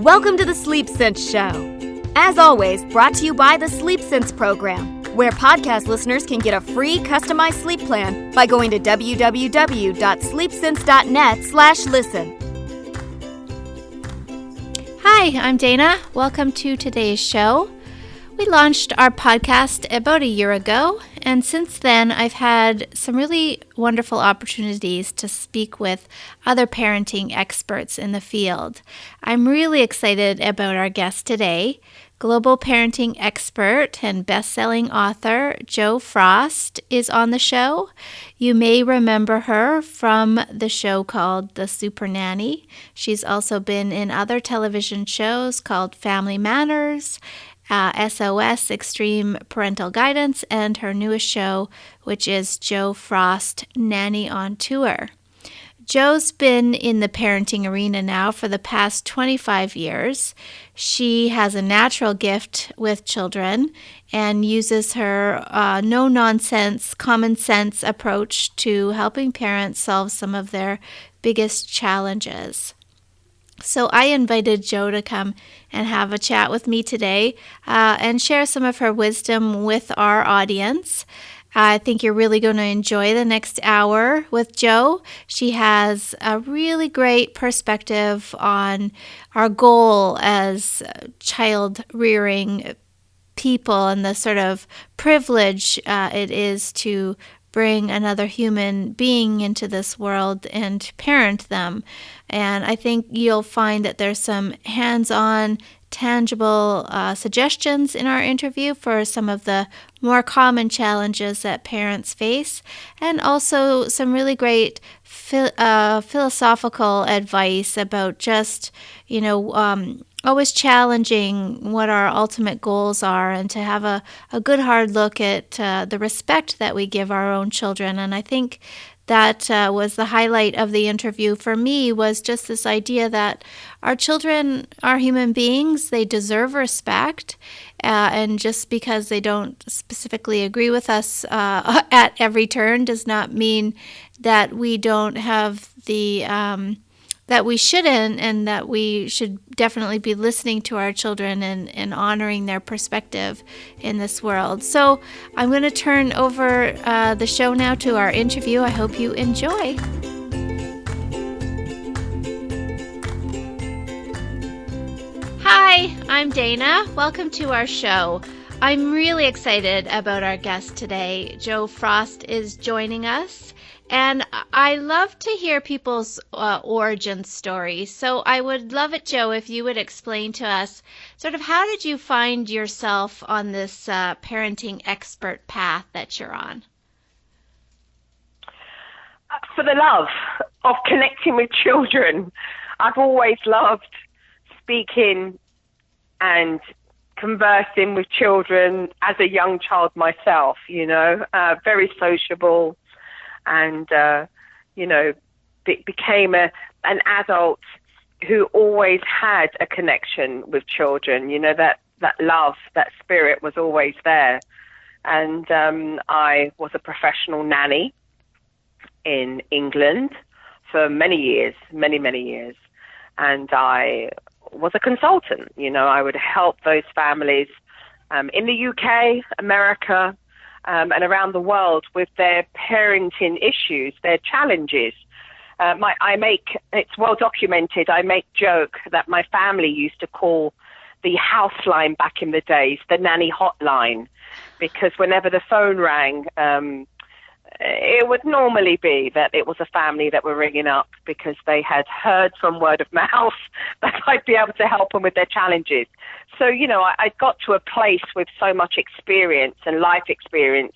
Welcome to the Sleep Sense Show. As always, brought to you by the Sleep Sense program, where podcast listeners can get a free customized sleep plan by going to www.sleepsense.net/listen. Hi, I'm Dana. Welcome to today's show. We launched our podcast about a year ago, and since then I've had some really wonderful opportunities to speak with other parenting experts in the field. I'm really excited about our guest today. Global parenting expert and best-selling author Jo Frost is on the show. You may remember her from the show called The Supernanny. She's also been in other television shows called Family Matters, SOS, Extreme Parental Guidance, and her newest show, which is Jo Frost, Nanny on Tour. Jo's been in the parenting arena now for the past 25 years. She has a natural gift with children and uses her no-nonsense, common-sense approach to helping parents solve some of their biggest challenges. So I invited Jo to come and have a chat with me today and share some of her wisdom with our audience. I think you're really going to enjoy the next hour with Jo. She has a really great perspective on our goal as child-rearing people and the sort of privilege it is to bring another human being into this world and parent them. And I think you'll find that there's some hands-on, tangible suggestions in our interview for some of the more common challenges that parents face, and also some really great philosophical advice about just, always challenging what our ultimate goals are, and to have a good hard look at the respect that we give our own children. And I think that was the highlight of the interview for me, was just this idea that our children are human beings. They deserve respect. And just because they don't specifically agree with us at every turn does not mean that we don't have the that we shouldn't, and that we should definitely be listening to our children and honoring their perspective in this world. So I'm going to turn over the show now to our interview. I hope you enjoy. Hi, I'm Dana. Welcome to our show. I'm really excited about our guest today. Jo Frost is joining us. And I love to hear people's origin stories. So I would love it, Jo, if you would explain to us sort of how did you find yourself on this parenting expert path that you're on? For the love of connecting with children. I've always loved speaking and conversing with children as a young child myself, very sociable. And, became an adult who always had a connection with children. That love, that spirit was always there. And I was a professional nanny in England for many years. And I was a consultant. I would help those families in the UK, America, and around the world with their parenting issues, their challenges. It's well documented, I make joke that my family used to call the house line back in the days the nanny hotline, because whenever the phone rang, it would normally be that it was a family that were ringing up because they had heard from word of mouth that I'd be able to help them with their challenges. So, I got to a place with so much experience and life experience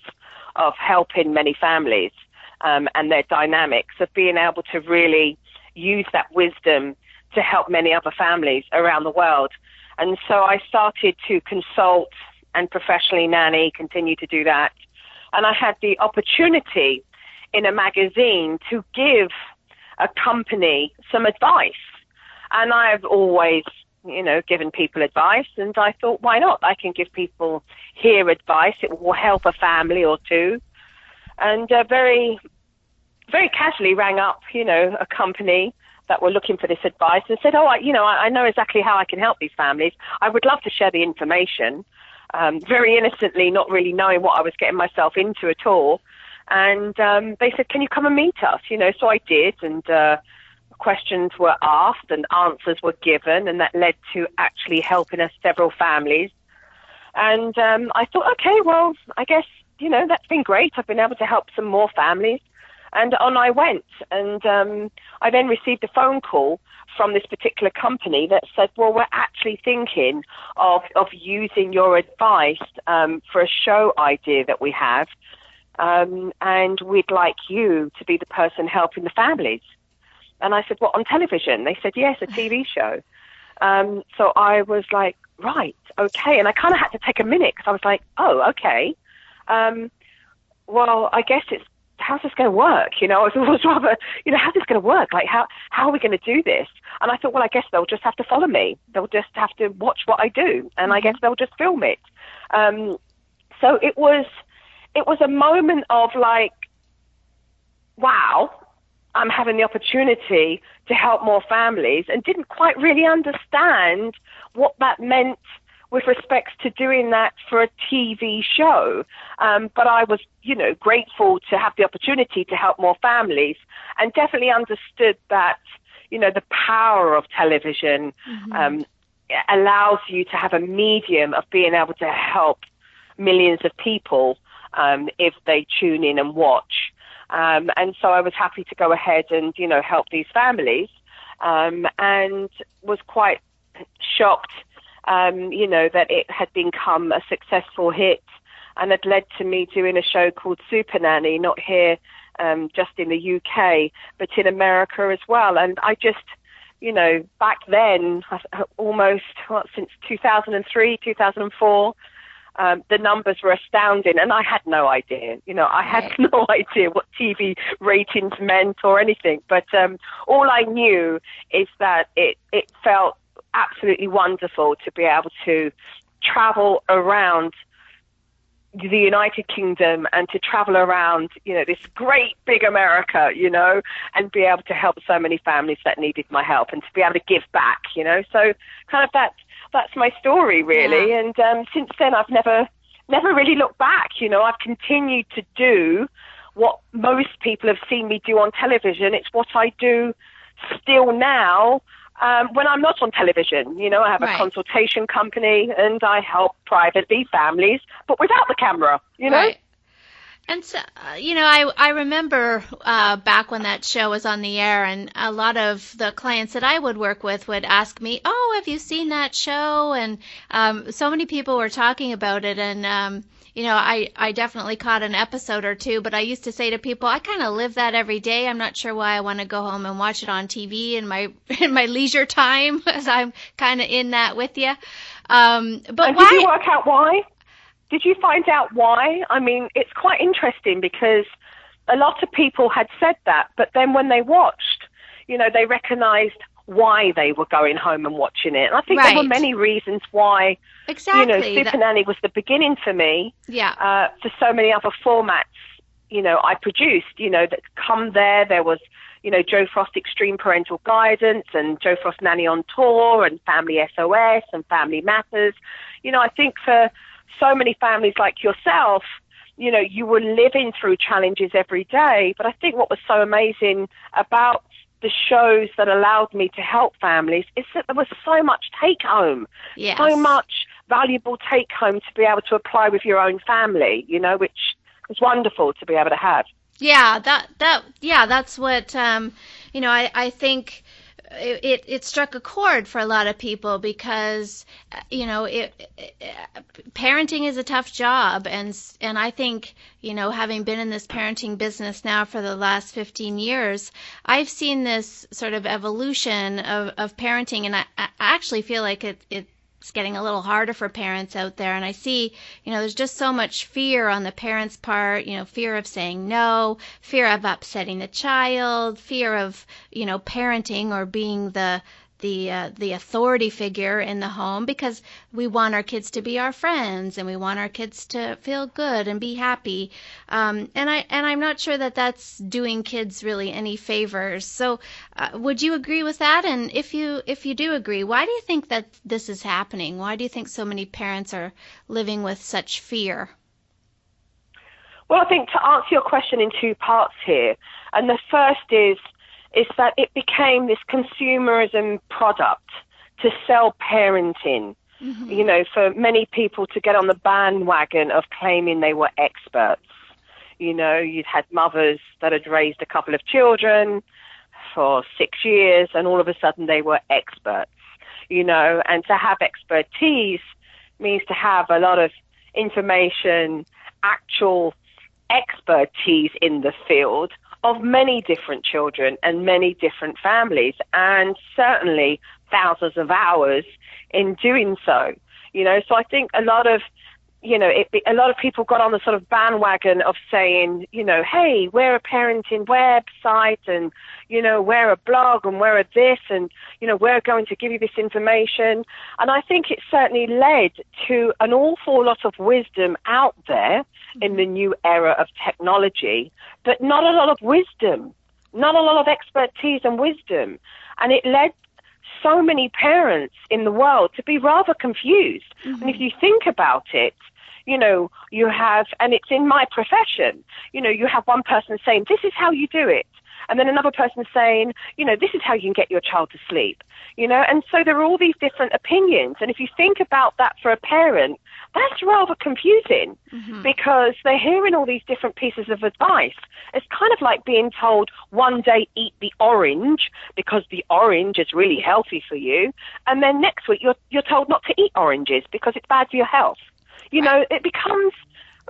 of helping many families and their dynamics, of being able to really use that wisdom to help many other families around the world. And so I started to consult and professionally nanny, continue to do that. And I had the opportunity in a magazine to give a company some advice. And I've always, given people advice. And I thought, why not? I can give people here advice. It will help a family or two. And very, very casually rang up, a company that were looking for this advice and said, I know exactly how I can help these families. I would love to share the information. Very innocently, not really knowing what I was getting myself into at all. And they said, can you come and meet us? So I did, and questions were asked and answers were given, and that led to actually helping us several families. And I thought, okay, well, I guess, that's been great. I've been able to help some more families. And on I went. And I then received a phone call from this particular company that said, well, we're actually thinking of using your advice for a show idea that we have. And we'd like you to be the person helping the families. And I said, what, on television? They said, yes, a TV show. So I was like, right, okay. And I kind of had to take a minute because I was like, oh, okay. Well, I guess how's this going to work? I was rather, how's this going to work? Like, how are we going to do this? And I thought, well, I guess they'll just have to follow me. They'll just have to watch what I do. And I guess they'll just film it. So it was a moment of like, wow, I'm having the opportunity to help more families, and didn't quite really understand what that meant with respect to doing that for a TV show. But I was, grateful to have the opportunity to help more families, and definitely understood that, the power of television allows you to have a medium of being able to help millions of people if they tune in and watch. And so I was happy to go ahead and, help these families, and was quite shocked, that it had become a successful hit, and had led to me doing a show called Supernanny, not here just in the UK, but in America as well. And I just, back then, almost since 2003, 2004, the numbers were astounding, and I had no idea. I had no idea what TV ratings meant or anything. But all I knew is that it felt absolutely wonderful to be able to travel around the United Kingdom and to travel around, this great big America, and be able to help so many families that needed my help, and to be able to give back, So kind of that's my story, really. Yeah. And since then, I've never really looked back. I've continued to do what most people have seen me do on television. It's what I do still now when I'm not on television. I have a consultation company, and I help privately families, but without the camera, Right. And so, I remember back when that show was on the air, and a lot of the clients that I would work with would ask me, oh, have you seen that show? And so many people were talking about it, and, I definitely caught an episode or two, but I used to say to people, I kind of live that every day. I'm not sure why I want to go home and watch it on TV in my leisure time, as I'm kind of in that with you. But and why? Did you work out why? Did you find out why? I mean, it's quite interesting because a lot of people had said that, but then when they watched, they recognized why they were going home and watching it. And I think there were many reasons why, Supernanny was the beginning for me. Yeah. For so many other formats, I produced, that come there. There was, Joe Frost Extreme Parental Guidance, and Joe Frost Nanny on Tour, and Family SOS, and Family Matters. I think for so many families like yourself, you were living through challenges every day. But I think what was so amazing about the shows that allowed me to help families is that there was so much take home, so much valuable take home to be able to apply with your own family, which was wonderful to be able to have. Yeah, that's what, I think it struck a chord for a lot of people because, parenting is a tough job. And I think, having been in this parenting business now for the last 15 years, I've seen this sort of evolution of parenting. And I actually feel like it's getting a little harder for parents out there. And I see, there's just so much fear on the parents' part, fear of saying no, fear of upsetting the child, fear of, parenting or being the the authority figure in the home, because we want our kids to be our friends and we want our kids to feel good and be happy. And I'm not sure that that's doing kids really any favors. So would you agree with that? And if you do agree, why do you think that this is happening? Why do you think so many parents are living with such fear? Well, I think to answer your question in two parts here, and the first is that it became this consumerism product to sell parenting, for many people to get on the bandwagon of claiming they were experts. You'd had mothers that had raised a couple of children for 6 years, and all of a sudden they were experts, and to have expertise means to have a lot of information, actual expertise in the field of many different children and many different families, and certainly thousands of hours in doing so. So I think a lot of people got on the sort of bandwagon of saying, hey, we're a parenting website, and, we're a blog, and we're a this, and, we're going to give you this information. And I think it certainly led to an awful lot of wisdom out there in the new era of technology, but not a lot of wisdom, not a lot of expertise and wisdom. And it led so many parents in the world to be rather confused. And if you think about it, you have, and it's in my profession, you have one person saying, this is how you do it. And then another person saying, this is how you can get your child to sleep, and so there are all these different opinions. And if you think about that for a parent, that's rather confusing because they're hearing all these different pieces of advice. It's kind of like being told one day eat the orange because the orange is really healthy for you. And then next week you're told not to eat oranges because it's bad for your health. It becomes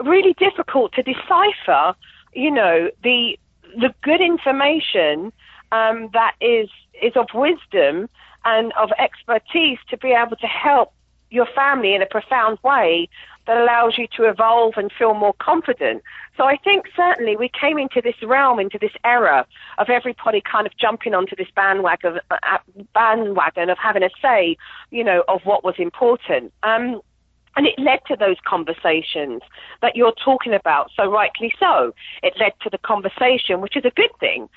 really difficult to decipher, the good information that is of wisdom and of expertise to be able to help your family in a profound way that allows you to evolve and feel more confident. So I think certainly we came into this realm, into this era of everybody kind of jumping onto this bandwagon of having a say, of what was important. And it led to those conversations that you're talking about, so rightly so. It led to the conversation, which is a good thing,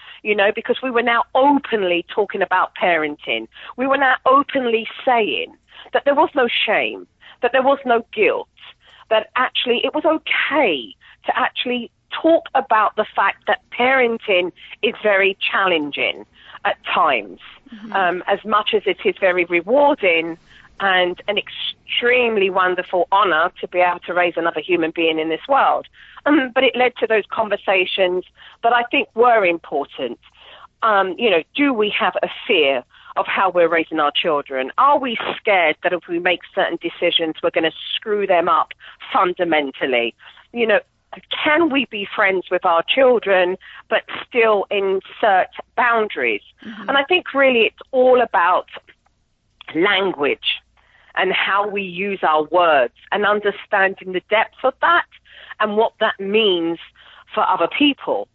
because we were now openly talking about parenting. We were now openly saying that there was no shame, that there was no guilt, that actually it was okay to actually talk about the fact that parenting is very challenging at times, as much as it is very rewarding and an extremely wonderful honor to be able to raise another human being in this world. But it led to those conversations that I think were important. Do we have a fear of how we're raising our children? Are we scared that if we make certain decisions, we're going to screw them up fundamentally? Can we be friends with our children, but still insert boundaries? And I think really it's all about language and how we use our words and understanding the depth of that and what that means for other people.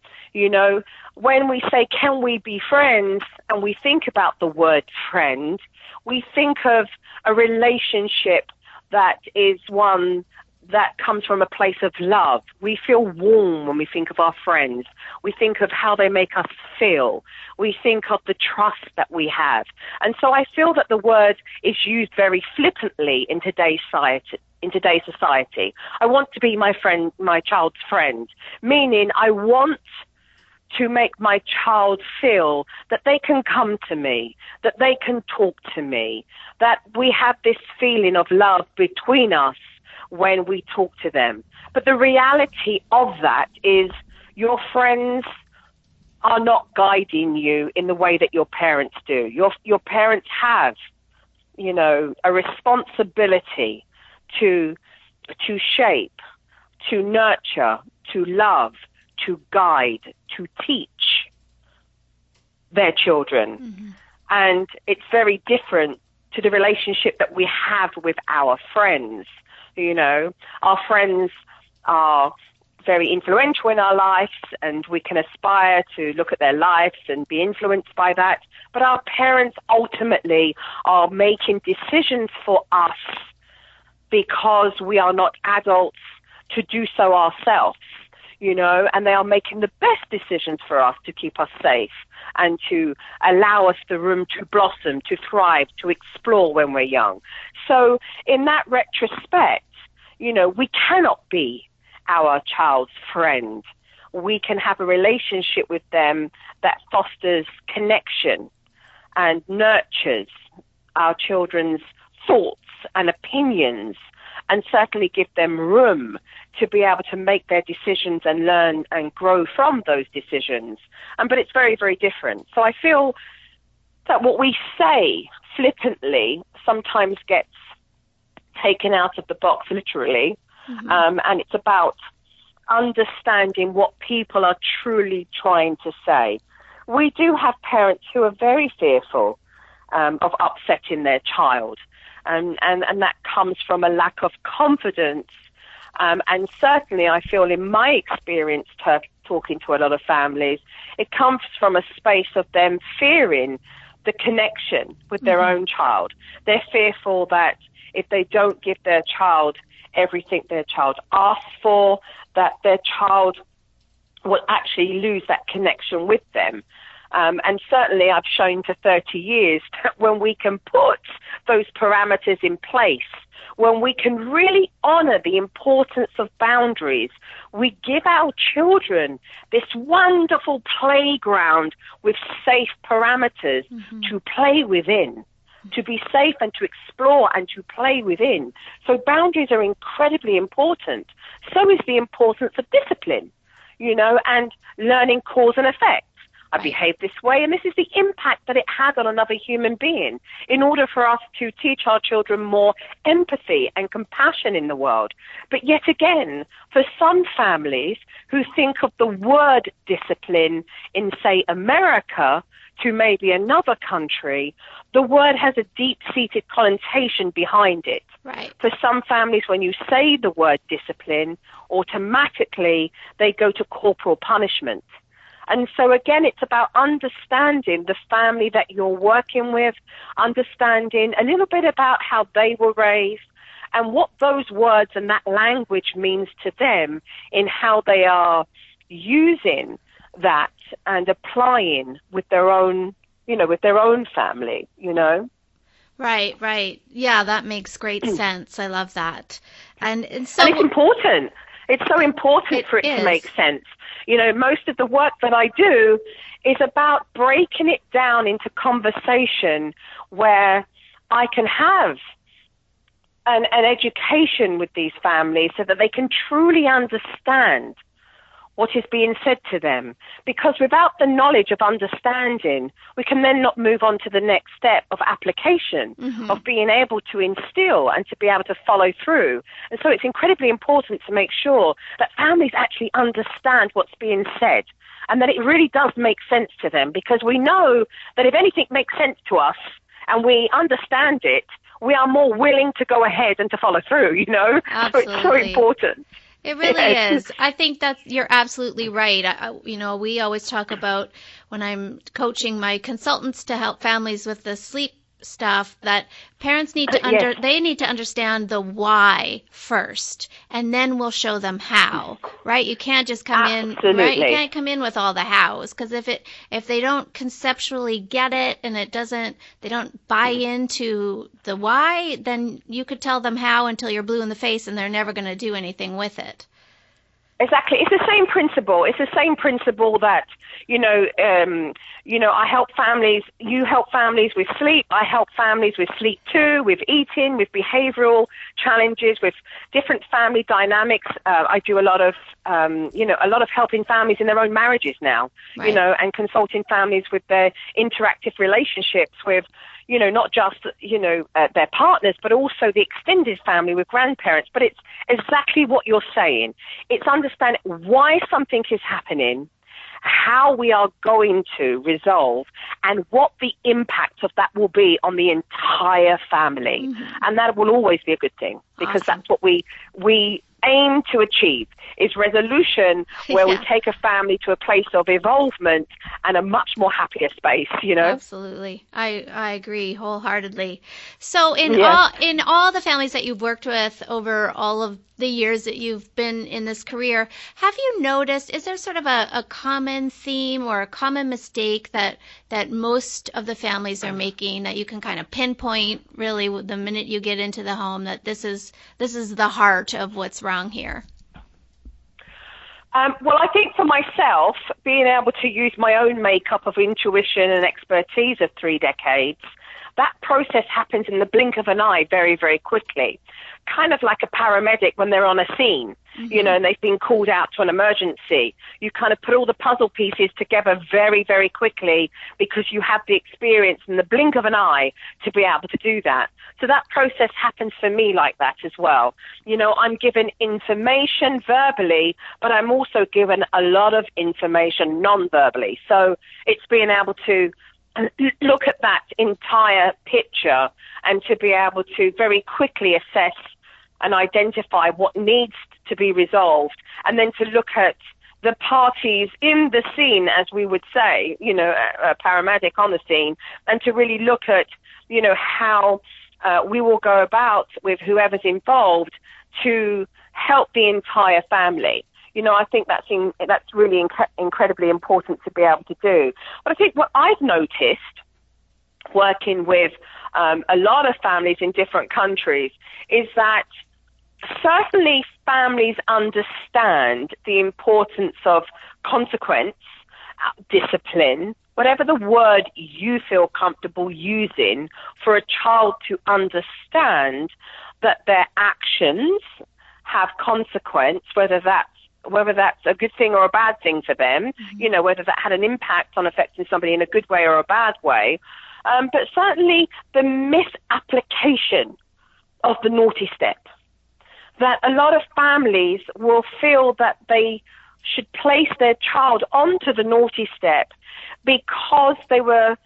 When we say, can we be friends, and we think about the word friend, we think of a relationship that is one that comes from a place of love. We feel warm when we think of our friends. We think of how they make us feel. We think of the trust that we have. And so I feel that the word is used very flippantly in today's society. I want to be my friend, my child's friend, meaning I want to make my child feel that they can come to me, that they can talk to me, that we have this feeling of love between us when we talk to them. But the reality of that is your friends are not guiding you in the way that your parents do. Your parents have, a responsibility to shape, to nurture, to love, to guide, to teach their children. And it's very different to the relationship that we have with our friends. Our friends are very influential in our lives, and we can aspire to look at their lives and be influenced by that. But our parents ultimately are making decisions for us because we are not adults to do so ourselves, and they are making the best decisions for us to keep us safe and to allow us the room to blossom, to thrive, to explore when we're young. So in that retrospect, we cannot be our child's friend. We can have a relationship with them that fosters connection and nurtures our children's thoughts and opinions, and certainly give them room to be able to make their decisions and learn and grow from those decisions. But it's very, very different. So I feel that what we say flippantly sometimes gets taken out of the box literally, and it's about understanding what people are truly trying to say. We do have parents who are very fearful of upsetting their child, and that comes from a lack of confidence. And certainly I feel in my experience talking to a lot of families, it comes from a space of them fearing the connection with their own child. They're fearful that if they don't give their child everything their child asks for, that their child will actually lose that connection with them. And certainly I've shown for 30 years that when we can put those parameters in place, when we can really honor the importance of boundaries, we give our children this wonderful playground with safe parameters to play within, to be safe and to explore and to play within. So boundaries are incredibly important. So is the importance of discipline, and learning cause and effect. I behave this way, and this is the impact that it has on another human being, in order for us to teach our children more empathy and compassion in the world. But yet again, for some families who think of the word discipline in, say, America to maybe another country, the word has a deep-seated connotation behind it. Right. For some families, when you say the word discipline, automatically they go to corporal punishment. And so, again, it's about understanding the family that you're working with, understanding a little bit about how they were raised and what those words and that language means to them in how they are using that and applying with their own, with their own family, Right. Yeah, that makes great sense. I love that. And so and it's important. It's so important for it to make sense. Most of the work that I do is about breaking it down into conversation where I can have an education with these families so that they can truly understand what is being said to them. Because without the knowledge of understanding, we can then not move on to the next step of application, of being able to instill and to be able to follow through. And so it's incredibly important to make sure that families actually understand what's being said and that it really does make sense to them, because we know that if anything makes sense to us and we understand it, we are more willing to go ahead and to follow through, Absolutely. So it's so important. It really is. I think that you're absolutely right. We always talk about, when I'm coaching my consultants to help families with the sleep stuff, that parents need to they need to understand the why first, and then we'll show them how. Right? You can't just come in. Right? You can't come in with all the hows, because if they don't conceptually get it and they don't buy into the why, then you could tell them how until you're blue in the face, and they're never going to do anything with it. Exactly. It's the same principle. It's the same principle that, I help families, you help families with sleep. I help families with sleep too, with eating, with behavioral challenges, with different family dynamics. I do a lot of helping families in their own marriages now, right. And consulting families with their interactive relationships with, not just, their partners, but also the extended family with grandparents. But it's exactly what you're saying. It's understanding why something is happening, how we are going to resolve, and what the impact of that will be on the entire family. And that will always be a good thing. because Awesome. that's what we aim to achieve, is resolution, where we take a family to a place of evolvement and a much more happier space, Absolutely. I agree wholeheartedly. So in all the families that you've worked with over all of the years that you've been in this career, have you noticed, is there sort of a common theme or a common mistake that most of the families are making that you can kind of pinpoint really the minute you get into the home, that this is the heart of what's wrong here? Well, I think for myself, being able to use my own makeup of intuition and expertise of 3 decades, that process happens in the blink of an eye very, very quickly. Kind of like a paramedic when they're on a scene, and they've been called out to an emergency. You kind of put all the puzzle pieces together very, very quickly because you have the experience in the blink of an eye to be able to do that. So that process happens for me like that as well. I'm given information verbally, but I'm also given a lot of information non-verbally. So it's being able to look at that entire picture and to be able to very quickly assess and identify what needs to be resolved, and then to look at the parties in the scene, as we would say, a paramedic on the scene, and to really look at, how we will go about with whoever's involved to help the entire family. I think that's really incredibly important to be able to do. But I think what I've noticed working with a lot of families in different countries is that certainly families understand the importance of consequence, discipline, whatever the word you feel comfortable using, for a child to understand that their actions have consequence, whether that's a good thing or a bad thing for them, whether that had an impact on affecting somebody in a good way or a bad way. But certainly the misapplication of the naughty step, that a lot of families will feel that they should place their child onto the naughty step because they were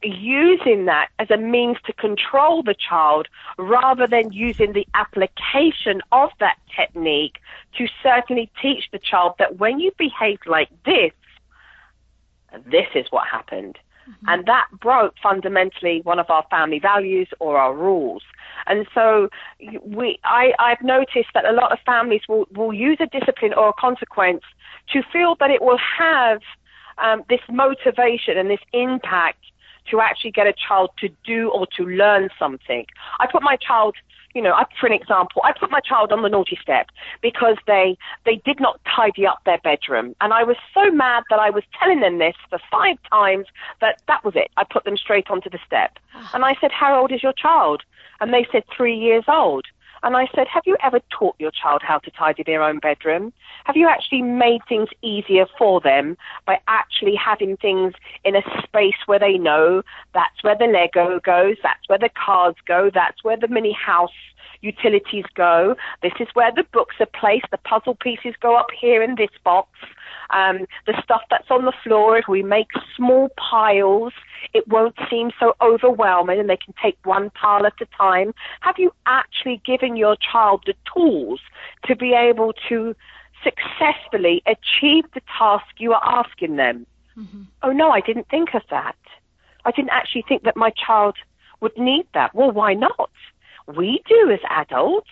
using that as a means to control the child, rather than using the application of that technique to certainly teach the child that when you behave like this is what happened. And that broke fundamentally one of our family values or our rules. And so I've noticed that a lot of families will use a discipline or a consequence to feel that it will have this motivation and this impact to actually get a child to do or to learn something. I put my child, for an example, I put my child on the naughty step because they did not tidy up their bedroom. And I was so mad that I was telling them this for 5 times that was it. I put them straight onto the step. And I said, how old is your child? And they said 3 years old. And I said, have you ever taught your child how to tidy their own bedroom? Have you actually made things easier for them by actually having things in a space where they know that's where the Lego goes, that's where the cars go, that's where the mini house utilities go, this is where the books are placed, the puzzle pieces go up here in this box. The stuff that's on the floor, if we make small piles, it won't seem so overwhelming and they can take one pile at a time. Have you actually given your child the tools to be able to successfully achieve the task you are asking them? Oh, no, I didn't think of that. I didn't actually think that my child would need that. Well, why not? We do as adults.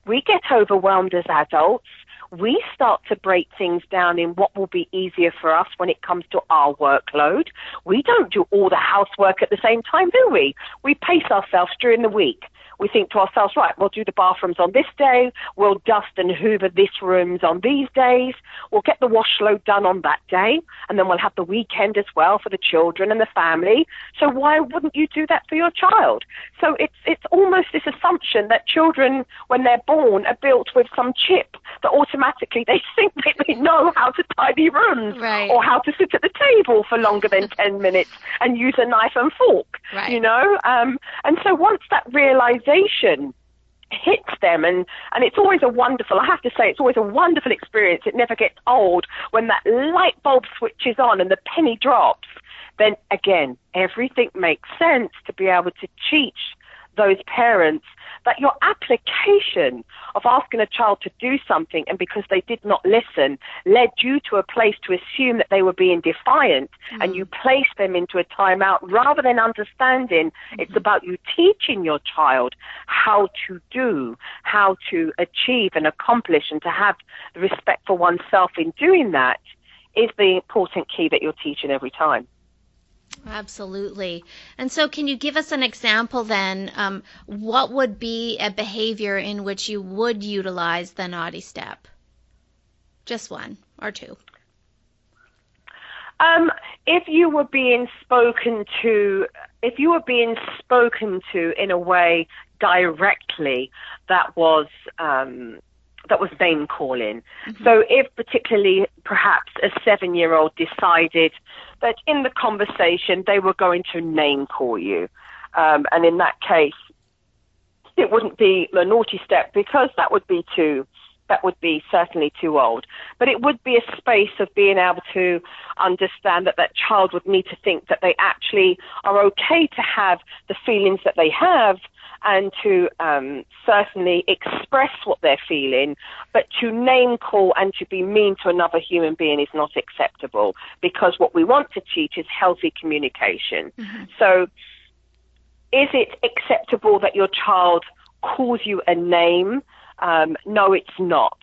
We get overwhelmed as adults. We start to break things down in what will be easier for us when it comes to our workload. We don't do all the housework at the same time, do we? We pace ourselves during the week. We think to ourselves, right, we'll do the bathrooms on this day, we'll dust and hoover this rooms on these days, we'll get the wash load done on that day, and then we'll have the weekend as well for the children and the family. So why wouldn't you do that for your child? So it's almost this assumption that children, when they're born, are built with some chip that automatically they think that they know how to tidy rooms, right, or how to sit at the table for longer than 10 minutes and use a knife and fork, right, and so once that realization hits them, and it's always a wonderful, I have to say, it's always a wonderful experience. It never gets old when that light bulb switches on and the penny drops. Then again, everything makes sense to be able to teach those parents that your application of asking a child to do something, and because they did not listen, led you to a place to assume that they were being defiant, and you placed them into a timeout rather than understanding it's about you teaching your child how to do, how to achieve and accomplish, and to have respect for oneself in doing that is the important key that you're teaching every time. Absolutely. And so can you give us an example then? What would be a behavior in which you would utilize the naughty step? Just one or two. If you were being spoken to in a way directly that was name calling. So if particularly perhaps a 7-year-old decided that in the conversation they were going to name call you, and in that case it wouldn't be a naughty step because that would be certainly too old. But it would be a space of being able to understand that that child would need to think that they actually are okay to have the feelings that they have, and to certainly express what they're feeling, but to name call and to be mean to another human being is not acceptable, because what we want to teach is healthy communication. So is it acceptable that your child calls you a name? No, it's not.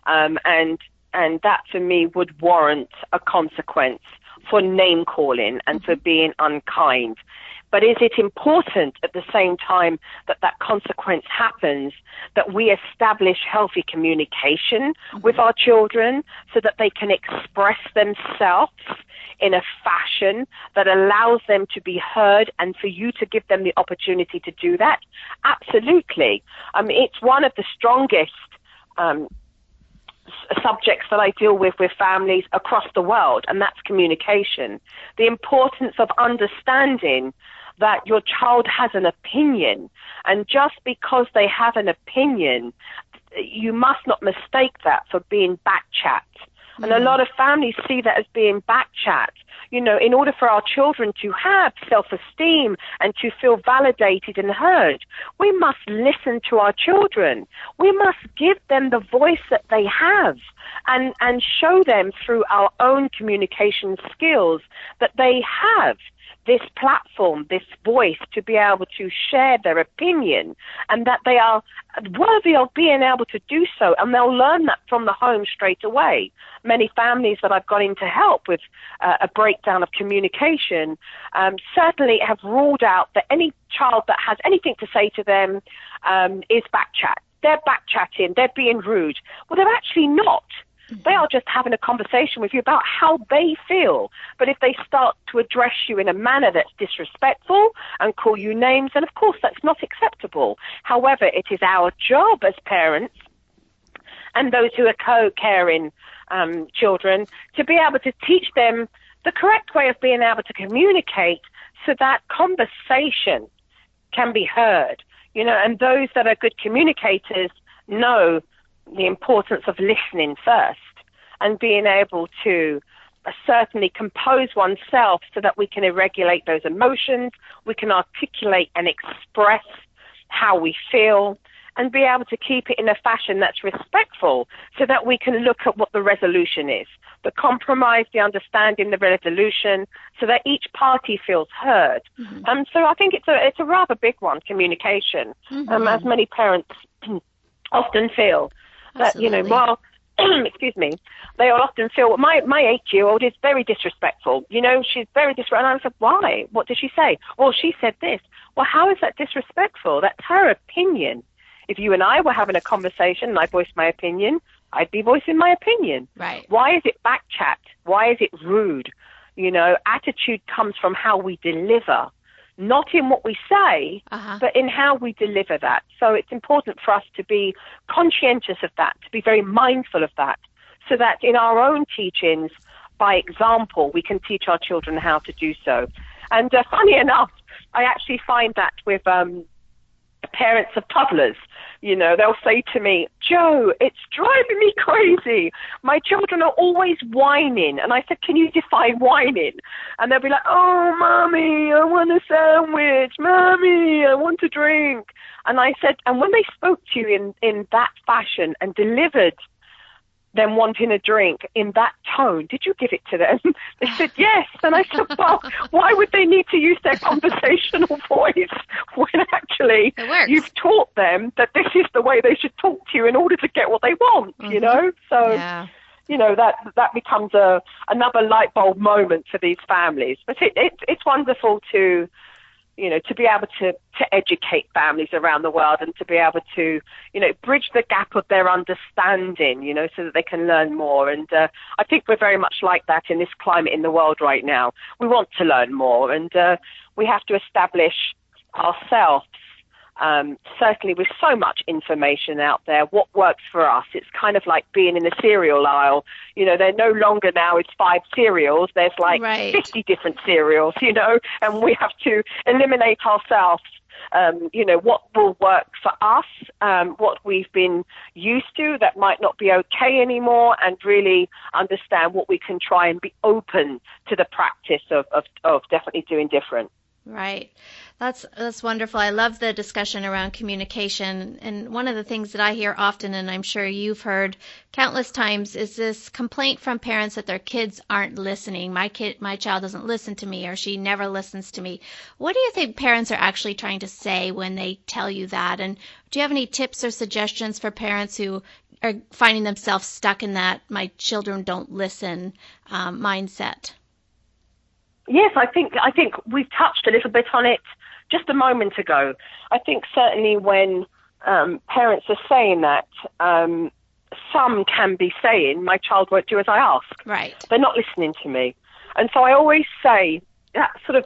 And that for me would warrant a consequence for name calling and for being unkind. But is it important at the same time that that consequence happens, that we establish healthy communication with our children so that they can express themselves in a fashion that allows them to be heard and for you to give them the opportunity to do that? Absolutely. It's one of the strongest subjects that I deal with families across the world, and that's communication. The importance of understanding that your child has an opinion, and just because they have an opinion, you must not mistake that for being backchat. And a lot of families see that as being backchat. You know, in order for our children to have self-esteem and to feel validated and heard, we must listen to our children. We must give them the voice that they have, and show them through our own communication skills that they have this platform, this voice to be able to share their opinion, and that they are worthy of being able to do so, and they'll learn that from the home straight away. Many families that I've gone in to help with a breakdown of communication certainly have ruled out that any child that has anything to say to them is backchat. They're backchatting, they're being rude. Well, they're actually not. They are just having a conversation with you about how they feel. But if they start to address you in a manner that's disrespectful and call you names, then of course that's not acceptable. However, it is our job as parents and those who are co-caring children to be able to teach them the correct way of being able to communicate so that conversation can be heard. You know, and those that are good communicators know the importance of listening first and being able to certainly compose oneself so that we can regulate those emotions, we can articulate and express how we feel, and be able to keep it in a fashion that's respectful so that we can look at what the resolution is, the compromise, the understanding, the resolution, so that each party feels heard. So I think it's a rather big one, communication, as many parents often feel. That, you know, well, excuse me, they often feel, my 8-year-old is very disrespectful. You know, she's very disrespectful. And I said, why? What did she say? Well, she said this. Well, how is that disrespectful? That's her opinion. If you and I were having a conversation and I voiced my opinion, I'd be voicing my opinion. Right. Why is it backchat? Why is it rude? You know, attitude comes from how we deliver. Not in what we say, but in how we deliver that. So it's important for us to be conscientious of that, to be very mindful of that, so that in our own teachings, by example, we can teach our children how to do so. And funny enough, I actually find that with parents of toddlers You know, they'll say to me, Joe, it's driving me crazy. My children are always whining. And I said, can you define whining? And they'll be like, oh, Mommy, I want a sandwich. Mommy, I want a drink. And I said, and when they spoke to you in that fashion and delivered them wanting a drink in that tone, did you give it to them? They said yes. And I said, well, why would they need to use their conversational voice when actually you've taught them that this is the way they should talk to you in order to get what they want, you know? So, you know, that becomes another light bulb moment for these families. But it's wonderful to, you know, to be able to educate families around the world and to be able to, you know, bridge the gap of their understanding, you know, so that they can learn more. And I think we're very much like that in this climate in the world right now. We want to learn more, and we have to establish ourselves. Certainly with so much information out there, what works for us. It's kind of like being in the cereal aisle. You know, there no longer now is 5 cereals. There's like 50 different cereals, you know, and we have to eliminate ourselves, you know, what will work for us, what we've been used to that might not be okay anymore, and really understand what we can try and be open to the practice of definitely doing different. Right. That's wonderful. I love the discussion around communication. And one of the things that I hear often, and I'm sure you've heard countless times, is this complaint from parents that their kids aren't listening. My child doesn't listen to me, or she never listens to me. What do you think parents are actually trying to say when they tell you that? And do you have any tips or suggestions for parents who are finding themselves stuck in that my children don't listen mindset? Yes, I think we've touched a little bit on it just a moment ago. I think certainly when parents are saying that, some can be saying, my child won't do as I ask. Right. They're not listening to me. And so I always say that sort of,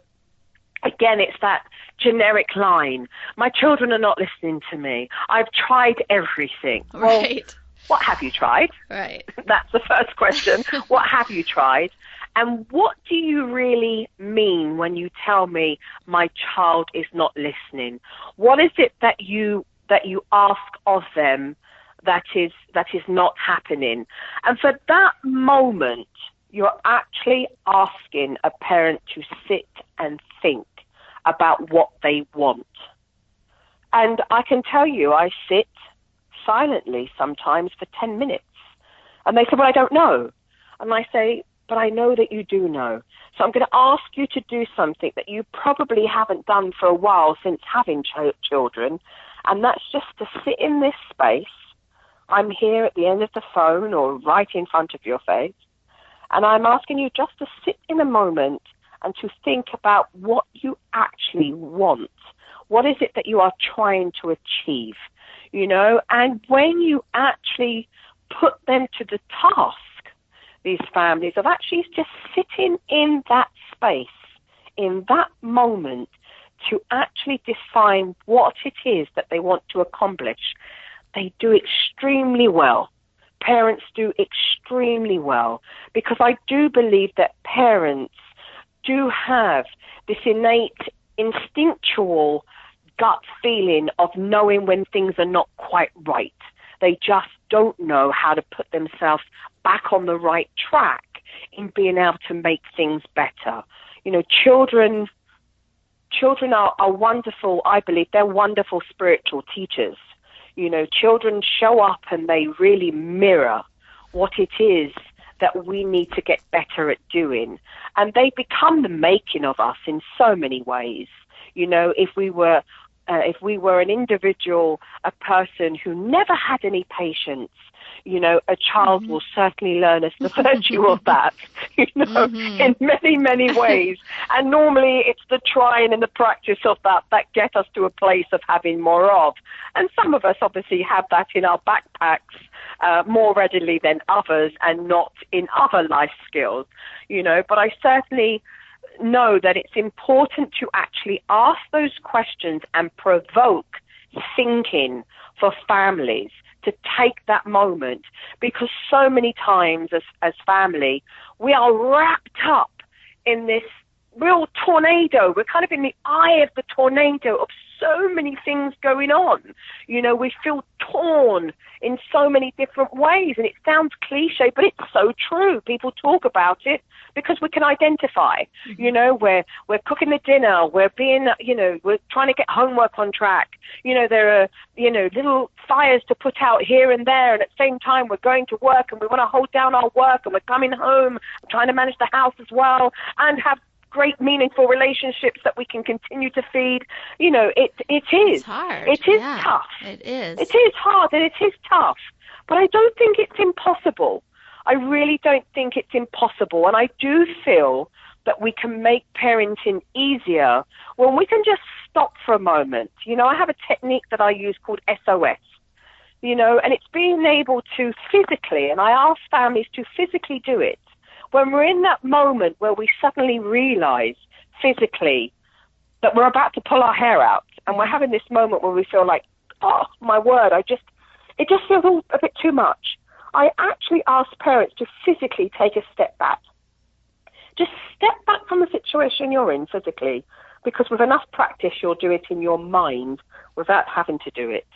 again, it's that generic line. My children are not listening to me. I've tried everything. Right. Well, what have you tried? Right. That's the first question. What have you tried? And what do you really mean when you tell me my child is not listening? What is it that you ask of them that is not happening? And for that moment, you're actually asking a parent to sit and think about what they want. And I can tell you, I sit silently sometimes for 10 minutes. And they say, well, I don't know. And I say, but I know that you do know. So I'm going to ask you to do something that you probably haven't done for a while since having children, and that's just to sit in this space. I'm here at the end of the phone or right in front of your face, and I'm asking you just to sit in a moment and to think about what you actually want. What is it that you are trying to achieve? You know, and when you actually put them to the task, these families, of actually just sitting in that space, in that moment, to actually define what it is that they want to accomplish, they do extremely well. Parents do extremely well, because I do believe that parents do have this innate, instinctual gut feeling of knowing when things are not quite right. They just don't know how to put themselves back on the right track in being able to make things better. You know, children are wonderful. I believe they're wonderful spiritual teachers. You know, children show up and they really mirror what it is that we need to get better at doing. And they become the making of us in so many ways. You know, if we were an individual, a person who never had any patience, you know, a child will certainly learn us the virtue of that, you know, in many, many ways. And normally it's the trying and the practice of that get us to a place of having more of. And some of us obviously have that in our backpacks more readily than others, and not in other life skills, you know. But I certainly know that it's important to actually ask those questions and provoke thinking for families to take that moment, because so many times as family, we are wrapped up in this real tornado. We're kind of in the eye of the tornado of so many things going on. You know, we feel torn in so many different ways, and it sounds cliche, but it's so true. People talk about it because we can identify. You know, we're cooking the dinner, we're being, you know, we're trying to get homework on track. You know, there are, you know, little fires to put out here and there, and at the same time we're going to work and we want to hold down our work, and we're coming home trying to manage the house as well and have great meaningful relationships that we can continue to feed. You know, it is. It's hard. It is tough. It is. It is hard and it is tough. But I don't think it's impossible. I really don't think it's impossible. And I do feel that we can make parenting easier when we can just stop for a moment. You know, I have a technique that I use called SOS. You know, and it's being able to physically, and I ask families to physically do it, when we're in that moment where we suddenly realize physically that we're about to pull our hair out, and we're having this moment where we feel like, oh, my word, it just feels all a bit too much. I actually ask parents to physically take a step back. Just step back from the situation you're in physically, because with enough practice, you'll do it in your mind without having to do it.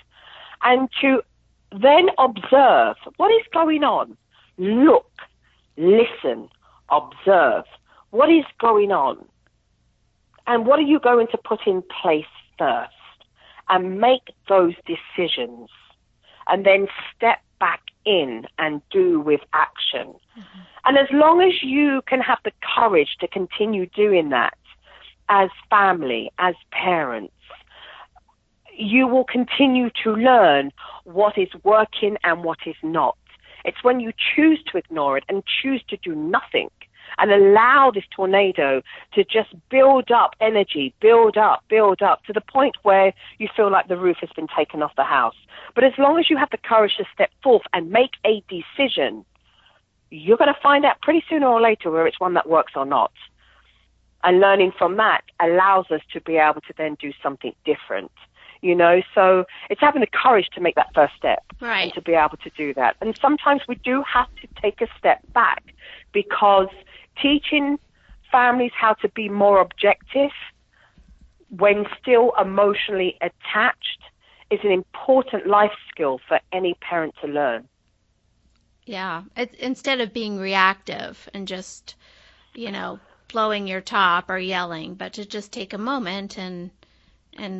And to then observe what is going on. Look. Listen, observe. What is going on? And what are you going to put in place first? And make those decisions. And then step back in and do with action. Mm-hmm. And as long as you can have the courage to continue doing that as family, as parents, you will continue to learn what is working and what is not. It's when you choose to ignore it and choose to do nothing and allow this tornado to just build up energy, build up to the point where you feel like the roof has been taken off the house. But as long as you have the courage to step forth and make a decision, you're going to find out pretty sooner or later whether it's one that works or not. And learning from that allows us to be able to then do something different. You know, so it's having the courage to make that first step, right, and to be able to do that. And sometimes we do have to take a step back, because teaching families how to be more objective when still emotionally attached is an important life skill for any parent to learn. Yeah, instead of being reactive and just, you know, blowing your top or yelling, but to just take a moment and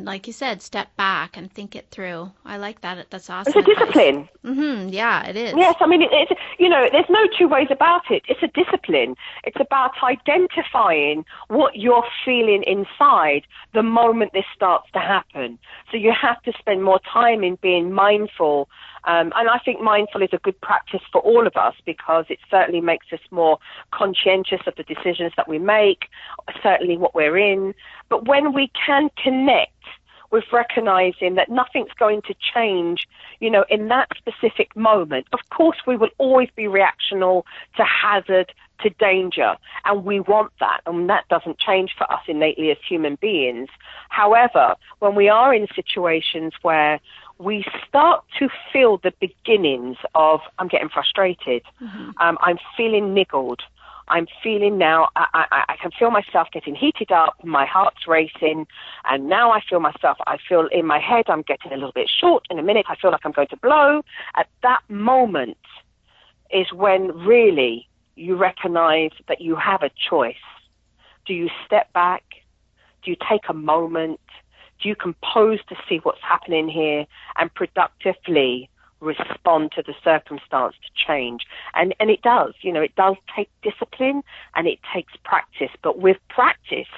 like you said, step back and think it through. I like that. That's awesome. It's a discipline. Mm-hmm. Yeah, it is. Yes, I mean, it's, you know, there's no two ways about it. It's a discipline. It's about identifying what you're feeling inside the moment this starts to happen. So you have to spend more time in being mindful. And I think mindful is a good practice for all of us, because it certainly makes us more conscientious of the decisions that we make, certainly what we're in. But when we can connect with recognizing that nothing's going to change, you know, in that specific moment, of course we will always be reactional to hazard, to danger, and we want that, and that doesn't change for us innately as human beings. However, when we are in situations where we start to feel the beginnings of, I'm getting frustrated, I'm feeling niggled, I'm feeling now, I can feel myself getting heated up, my heart's racing, and now I feel in my head I'm getting a little bit short. In a minute I feel like I'm going to blow. At that moment is when really you recognize that you have a choice. Do you step back? Do you take a moment? Do you compose to see what's happening here and productively respond to the circumstance to change? And it does, you know, it does take discipline and it takes practice. But with practice,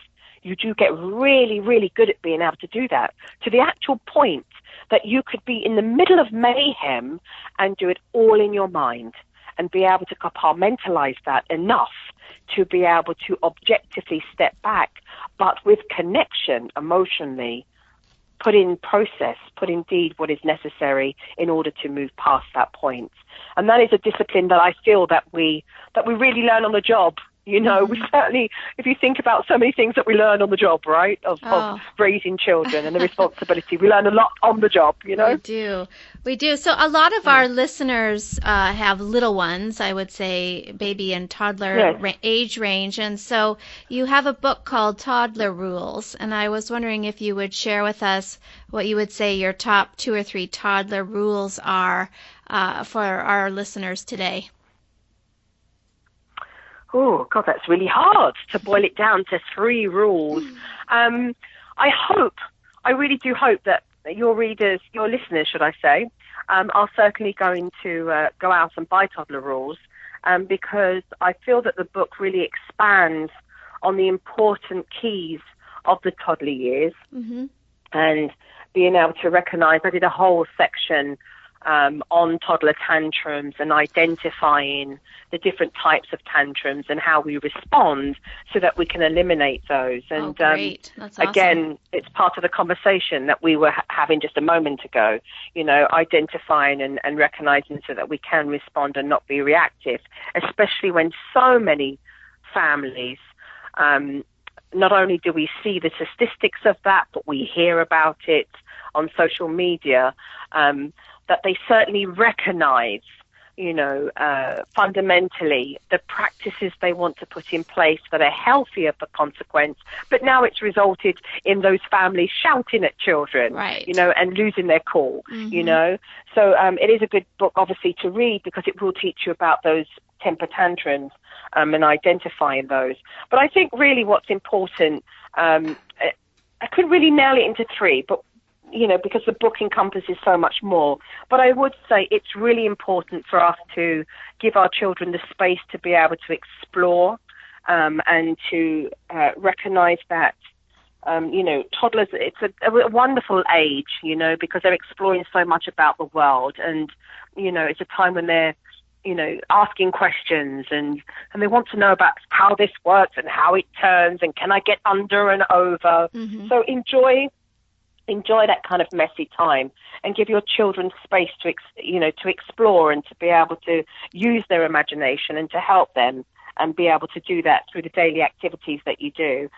you do get really, really good at being able to do that, to the actual point that you could be in the middle of mayhem and do it all in your mind and be able to compartmentalize that enough to be able to objectively step back, but with connection emotionally, put in process, put in deed what is necessary in order to move past that point. And that is a discipline that I feel that we really learn on the job. You know, we certainly, if you think about so many things that we learn on the job, right, of raising children and the responsibility, we learn a lot on the job, you know? We do. So a lot of our listeners have little ones, I would say, baby and toddler age range. And so you have a book called Toddler Rules. And I was wondering if you would share with us what you would say your top 2 or 3 toddler rules are for our listeners today. Oh, God, that's really hard to boil it down to 3 rules. I really do hope that your readers, your listeners, should I say, are certainly going to go out and buy Toddler Rules because I feel that the book really expands on the important keys of the toddler years and being able to recognize. I did a whole section on toddler tantrums and identifying the different types of tantrums and how we respond so that we can eliminate those. And great. That's awesome. Again, it's part of the conversation that we were having just a moment ago, you know, identifying and recognizing so that we can respond and not be reactive, especially when so many families, not only do we see the statistics of that, but we hear about it on social media, that they certainly recognize, you know, fundamentally the practices they want to put in place that are healthier for consequence. But now it's resulted in those families shouting at children, you know, and losing their cool, you know. So it is a good book, obviously, to read because it will teach you about those temper tantrums and identifying those. But I think really what's important, I couldn't really nail it into 3, but you know, because the book encompasses so much more. But I would say it's really important for us to give our children the space to be able to explore and to recognize that, you know, toddlers, it's a wonderful age, you know, because they're exploring so much about the world. And, you know, it's a time when they're, you know, asking questions and they want to know about how this works and how it turns and can I get under and over. So enjoy that kind of messy time and give your children space to, you know, to explore and to be able to use their imagination and to help them and be able to do that through the daily activities that you do.